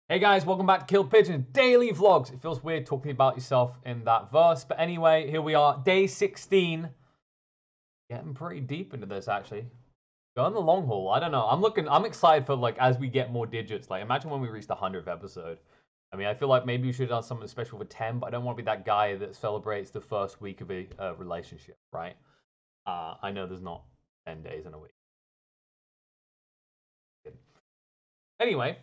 Hey guys, welcome back to KillerPigeon Daily Vlogs. It feels weird talking about yourself in that verse, but anyway, here we are, day 16. Getting pretty deep into this actually. Going the long haul. I don't know. I'm excited for like as we get more digits. Like imagine when we reach the 100th episode. I mean, I feel like maybe we should have done something special for 10, but I don't want to be that guy that celebrates the first week of a relationship, right? I know there's not 10 days in a week. Anyway,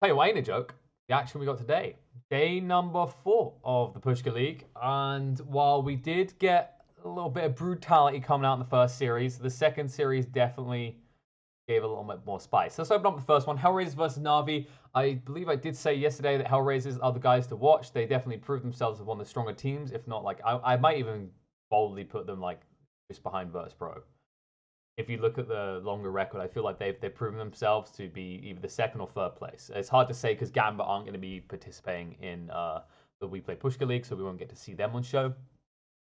tell you what, ain't a joke. The action we got today. Day number 4 of the Pushka League. And while we did get a little bit of brutality coming out in the first series, the second series definitely gave a little bit more spice. Let's open up the first one. Hellraisers versus Na'Vi. I believe I did say yesterday that Hellraisers are the guys to watch. They definitely proved themselves as one of the stronger teams. If not, like I might even boldly put them like just behind Virtus Pro. If you look at the longer record, I feel like they've proven themselves to be either the second or third place. It's hard to say because Gamba aren't going to be participating in the WePlay Pushka League, so we won't get to see them on show.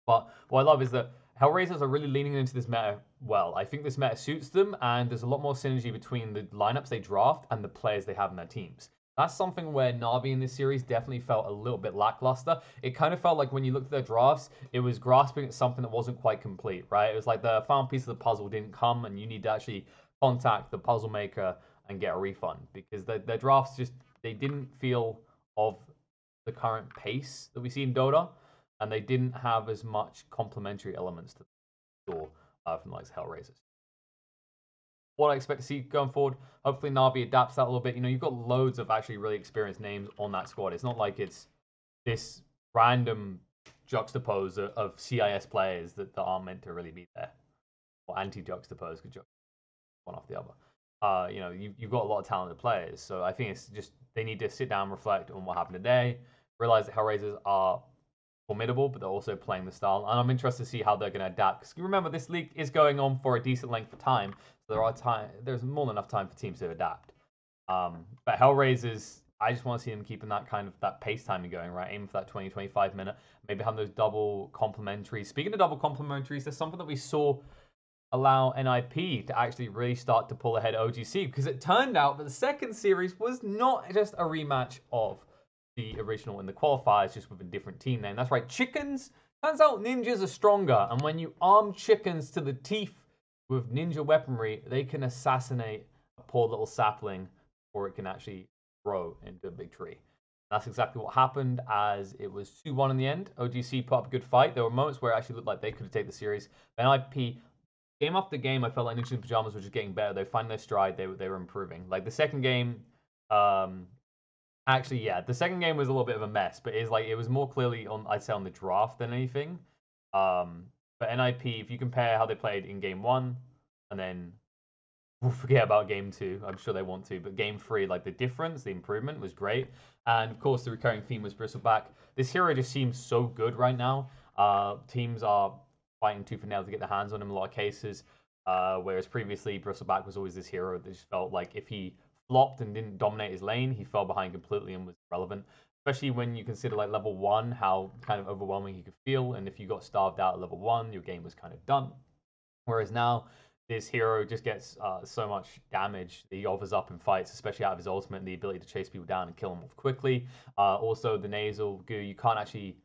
But what I love is that Hellraisers are really leaning into this meta well. I think this meta suits them, and there's a lot more synergy between the lineups they draft and the players they have in their teams. That's something where Nobby in this series definitely felt a little bit lackluster. It kind of felt like when you looked at their drafts, it was grasping at something that wasn't quite complete, right? It was like the final piece of the puzzle didn't come, and you need to actually contact the puzzle maker and get a refund because their drafts just they didn't feel of the current pace that we see in Dota, and they didn't have as much complementary elements to the store from like Hellraisers. What I expect to see going forward, hopefully Na'Vi adapts that a little bit. You know, you've got loads of actually really experienced names on that squad. It's not like it's this random juxtapose of CIS players that aren't meant to really be there, or anti-juxtapose, could one off the other. You know, you've got a lot of talented players, so I think it's just they need to sit down and reflect on what happened today, realize that Hellraisers are formidable, but they're also playing the style. And I'm interested to see how they're going to adapt. Because remember, this league is going on for a decent length of time, so there's more than enough time for teams to adapt. But Hellraisers, I just want to see them keeping that kind of that pace timing going, right? Aiming for that 20-25 minute, maybe having those double complementaries. Speaking of double complementaries, there's something that we saw allow NIP to actually really start to pull ahead OG.Seed because it turned out that the second series was not just a rematch of the original in the qualifiers, just with a different team name. That's right, chickens. Turns out ninjas are stronger, and when you arm chickens to the teeth with ninja weaponry, they can assassinate a poor little sapling, or it can actually grow into a big tree. That's exactly what happened, as it was 2-1 in the end. OG.Seed put up a good fight. There were moments where it actually looked like they could have taken the series. But NIP, game after game, I felt like Ninjas in Pajamas were just getting better. They were finding their stride. They were improving. Like the second game, actually, yeah, the second game was a little bit of a mess, but it was more clearly on, I'd say, on the draft than anything. But NIP, if you compare how they played in game 1, and then we'll forget about game 2. I'm sure they want to, but game 3, like the difference, the improvement was great. And of course, the recurring theme was Bristleback. This hero just seems so good right now. Teams are fighting tooth and nail to get their hands on him in a lot of cases. Whereas previously, Bristleback was always this hero that just felt like if he flopped and didn't dominate his lane, he fell behind completely and was irrelevant. Especially when you consider like level 1, how kind of overwhelming he could feel. And if you got starved out at level 1, your game was kind of done. Whereas now, this hero just gets so much damage that he offers up in fights, especially out of his ultimate and the ability to chase people down and kill them off quickly. Also, the nasal goo, you can't actually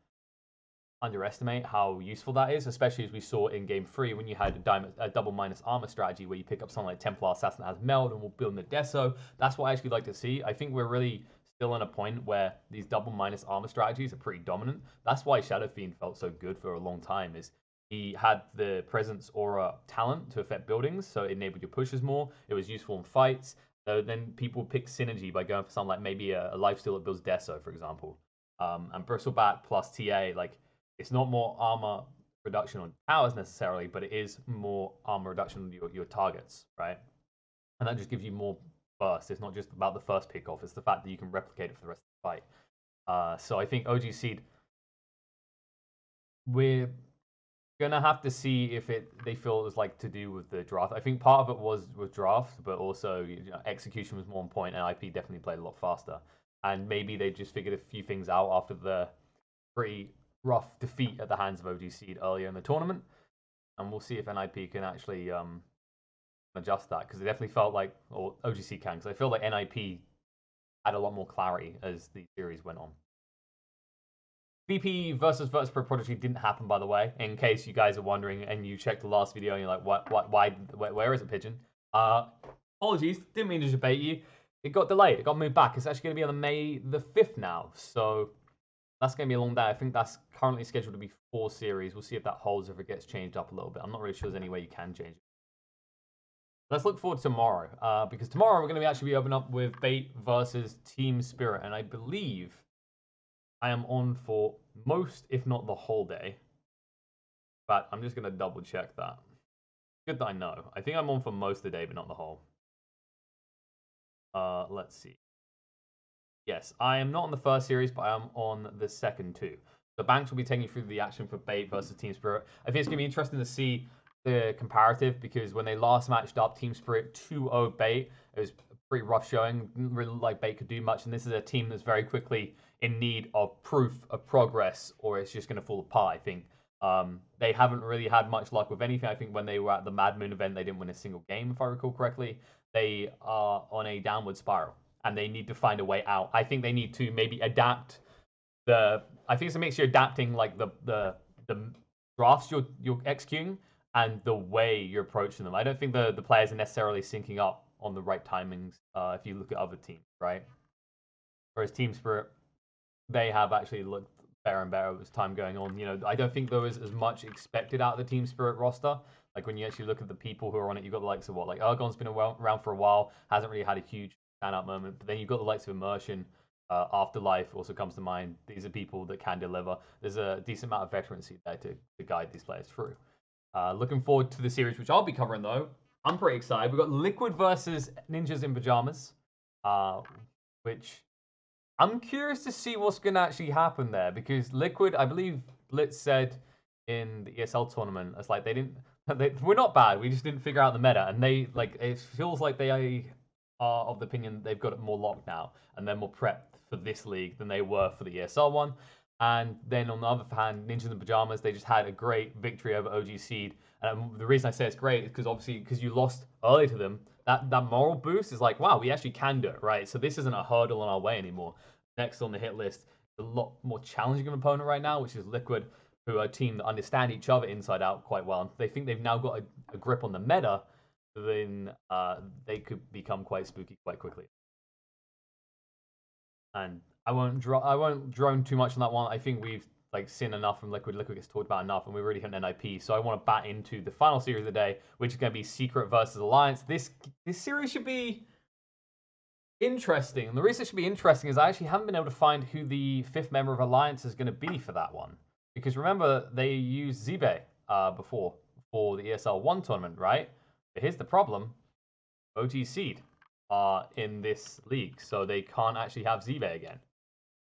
underestimate how useful that is, especially as we saw in game 3 when you had a double minus armor strategy where you pick up something like Templar Assassin that has meld and will build in the Deso. That's what I actually like to see. I think we're really still in a point where these double minus armor strategies are pretty dominant. That's why Shadow Fiend felt so good for a long time, is he had the presence aura talent to affect buildings, so it enabled your pushes more. It was useful in fights. So then people pick synergy by going for something like maybe a lifesteal that builds Deso, for example. And Bristleback plus TA, like, it's not more armor reduction on towers necessarily, but it is more armor reduction on your targets, right? And that just gives you more burst. It's not just about the first pick off, it's the fact that you can replicate it for the rest of the fight. So I think OG.Seed, we're gonna have to see if they feel it was like to do with the draft. I think part of it was with draft, but also execution was more on point, and IP definitely played a lot faster. And maybe they just figured a few things out after the pretty rough defeat at the hands of OG.Seed earlier in the tournament, and we'll see if NIP can actually adjust that, because it definitely felt like, or OG.Seed can, because I feel like NIP had a lot more clarity as the series went on. VP versus Virtus Pro Prodigy didn't happen, by the way, in case you guys are wondering and you checked the last video and you're like, why, where is it, Pigeon? Apologies, didn't mean to debate you. It got delayed, it got moved back. It's actually going to be on May the 5th now, so that's going to be a long day. I think that's currently scheduled to be 4 series. We'll see if that holds, if it gets changed up a little bit. I'm not really sure there's any way you can change it. Let's look forward to tomorrow, because tomorrow we're going to actually be opening up with Bait versus Team Spirit, and I believe I am on for most, if not the whole day. But I'm just going to double check that. Good that I know. I think I'm on for most of the day, but not the whole. Let's see. Yes, I am not on the first series, but I am on the second two. So Banks will be taking you through the action for Bait versus Team Spirit. I think it's going to be interesting to see the comparative, because when they last matched up, Team Spirit 2-0 Bait, it was a pretty rough showing. Didn't really like Bait could do much, and this is a team that's very quickly in need of proof of progress, or it's just going to fall apart, I think. They haven't really had much luck with anything. I think when they were at the Mad Moon event, they didn't win a single game, if I recall correctly. They are on a downward spiral, and they need to find a way out. I think they need to maybe adapt I think it's a mixture of adapting like the drafts you're executing and the way you're approaching them. I don't think the players are necessarily syncing up on the right timings if you look at other teams, right? Whereas Team Spirit, they have actually looked better and better as time going on. You know, I don't think there was as much expected out of the Team Spirit roster. Like when you actually look at the people who are on it, you've got the likes of like Ergon's been around for a while, hasn't really had a huge standout moment. But then you've got the likes of Immersion. Afterlife also comes to mind. These are people that can deliver. There's a decent amount of veterancy there to guide these players through. Looking forward to the series, which I'll be covering though. I'm pretty excited. We've got Liquid versus Ninjas in Pajamas, which I'm curious to see what's going to actually happen there, because Liquid, I believe Blitz said in the ESL tournament, it's like we're not bad. We just didn't figure out the meta, and it feels like they are of the opinion they've got it more locked now, and they're more prepped for this league than they were for the ESL one. And then on the other hand, Ninjas in Pajamas, they just had a great victory over OG.Seed. And the reason I say it's great is because you lost early to them, that moral boost is like, wow, we actually can do it, right? So this isn't a hurdle on our way anymore. Next on the hit list, a lot more challenging opponent right now, which is Liquid, who are a team that understand each other inside out quite well. They think they've now got a grip on the meta, then they could become quite spooky quite quickly. And I won't drone too much on that one. I think we've seen enough from Liquid. Liquid gets talked about enough, and we've already hit an NIP. So I want to bat into the final series of the day, which is going to be Secret versus Alliance. This series should be interesting. And the reason it should be interesting is I actually haven't been able to find who the 5th member of Alliance is going to be for that one. Because remember, they used Zibe before for the ESL 1 tournament, right? But here's the problem. OG.Seed are in this league, so they can't actually have Zibe again.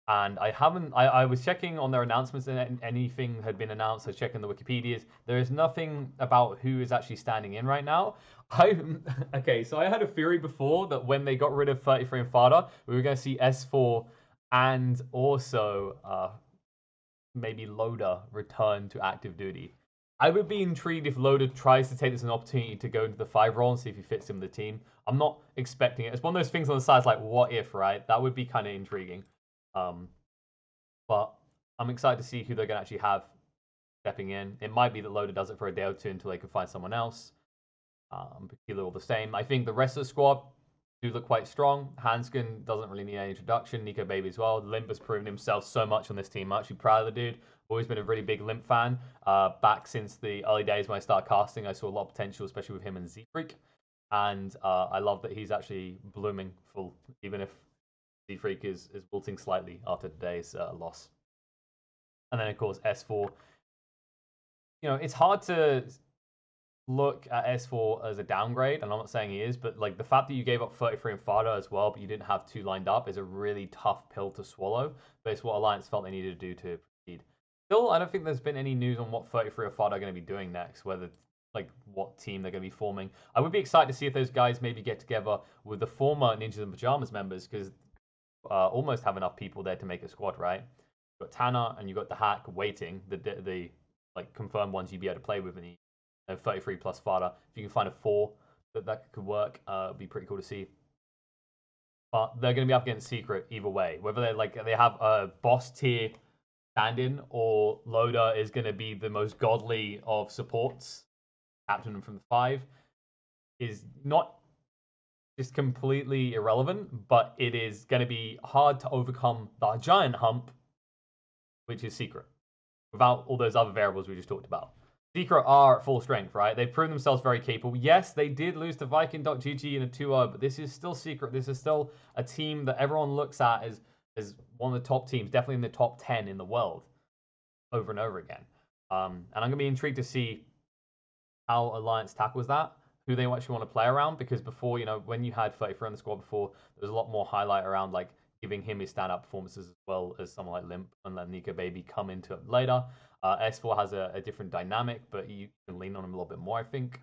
And I was checking on their announcements, and anything had been announced. I was checking the Wikipedias. There is nothing about who is actually standing in right now. Okay, so I had a theory before that when they got rid of 33 and Fada, we were going to see S4 and also maybe Loda return to active duty. I would be intrigued if Loda tries to take this as an opportunity to go into the 5 role and see if he fits in the team. I'm not expecting it. It's one of those things on the side, like, what if, right? That would be kind of intriguing. But I'm excited to see who they're going to actually have stepping in. It might be that Loda does it for a day or two until they can find someone else. But Kilo all the same. I think the rest of the squad do look quite strong. Hanskin doesn't really need any introduction. Nico Baby as well. Limp has proven himself so much on this team. I'm actually proud of the dude. Always been a really big Limp fan. Back since the early days when I started casting, I saw a lot of potential, especially with him and Z-Freak. And I love that he's actually blooming full, even if Z-Freak is wilting slightly after today's loss. And then, of course, S4. You know, it's hard to look at S4 as a downgrade, and I'm not saying he is, but the fact that you gave up 33 and Fada as well, but you didn't have 2 lined up is a really tough pill to swallow, but it's what Alliance felt they needed to do to proceed. Still, I don't think there's been any news on what 33 or Fada are going to be doing next, whether what team they're going to be forming. I would be excited to see if those guys maybe get together with the former Ninjas in Pajamas members, because almost have enough people there to make a squad, right? You've got Tanner and you've got the Hack waiting, the confirmed ones you'd be able to play with in the 33 plus Fada. If you can find a 4 that could work, it'd be pretty cool to see. but they're going to be up against Secret either way. Whether they have a boss tier stand-in or Loda is going to be the most godly of supports, captain them from the 5, is not just completely irrelevant, but it is going to be hard to overcome the giant hump, which is Secret, without all those other variables we just talked about. Secret are at full strength, right? They've proven themselves very capable. Yes, they did lose to Viking.GG in a 2-0, but this is still Secret. This is still a team that everyone looks at as one of the top teams, definitely in the top 10 in the world, over and over again. And I'm going to be intrigued to see how Alliance tackles that, who they actually want to play around, because before, when you had 33 on the squad before, there was a lot more highlight around, like, giving him his stand-up performances as well as someone like Limp and let Nico Baby come into it later. S4 has a different dynamic, but you can lean on him a little bit more, I think.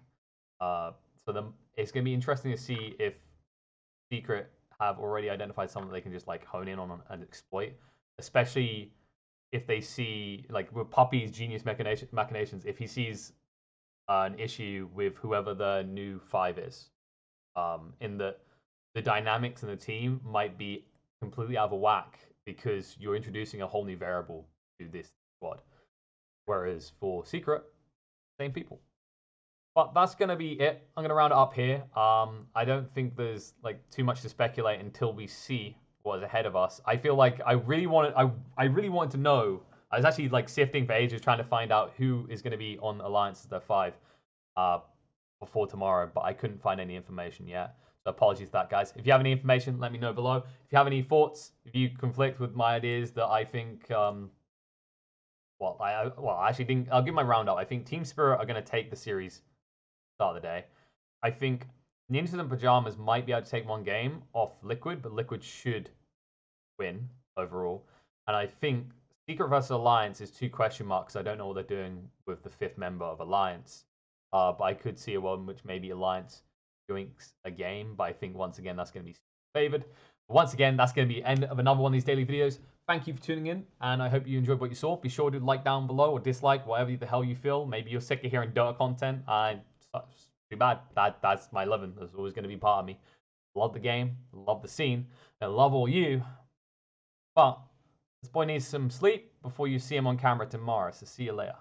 It's going to be interesting to see if Secret have already identified someone that they can just like hone in on and exploit, especially if they see, like with Puppy's genius machinations, if he sees an issue with whoever the new 5 is, in the dynamics in the team might be completely out of whack because you're introducing a whole new variable to this squad. Whereas for Secret, same people. But that's going to be it. I'm going to round it up here. I don't think there's like too much to speculate until we see what is ahead of us. I feel like I really wanted to know. I was actually like sifting for ages trying to find out who is going to be on Alliance as their 5 before tomorrow, but I couldn't find any information yet. So apologies for that, guys. If you have any information, let me know below. If you have any thoughts, if you conflict with my ideas that I think, I actually think I'll give my roundup. I think Team Spirit are going to take the series start of the day. I think Ninjas and Pajamas might be able to take one game off Liquid, but Liquid should win overall. And I think Secret versus Alliance is 2 question marks. I don't know what they're doing with the 5th member of Alliance. But I could see a world in which maybe Alliance doinks a game. But I think once again, that's going to be favored. Once again, that's going to be the end of another one of these daily videos. Thank you for tuning in, and I hope you enjoyed what you saw. Be sure to like down below or dislike, whatever the hell you feel. Maybe you're sick of hearing Dota content. Too bad. That's my living. That's always going to be part of me. Love the game, love the scene, and love all you. But this boy needs some sleep before you see him on camera tomorrow. So see you later.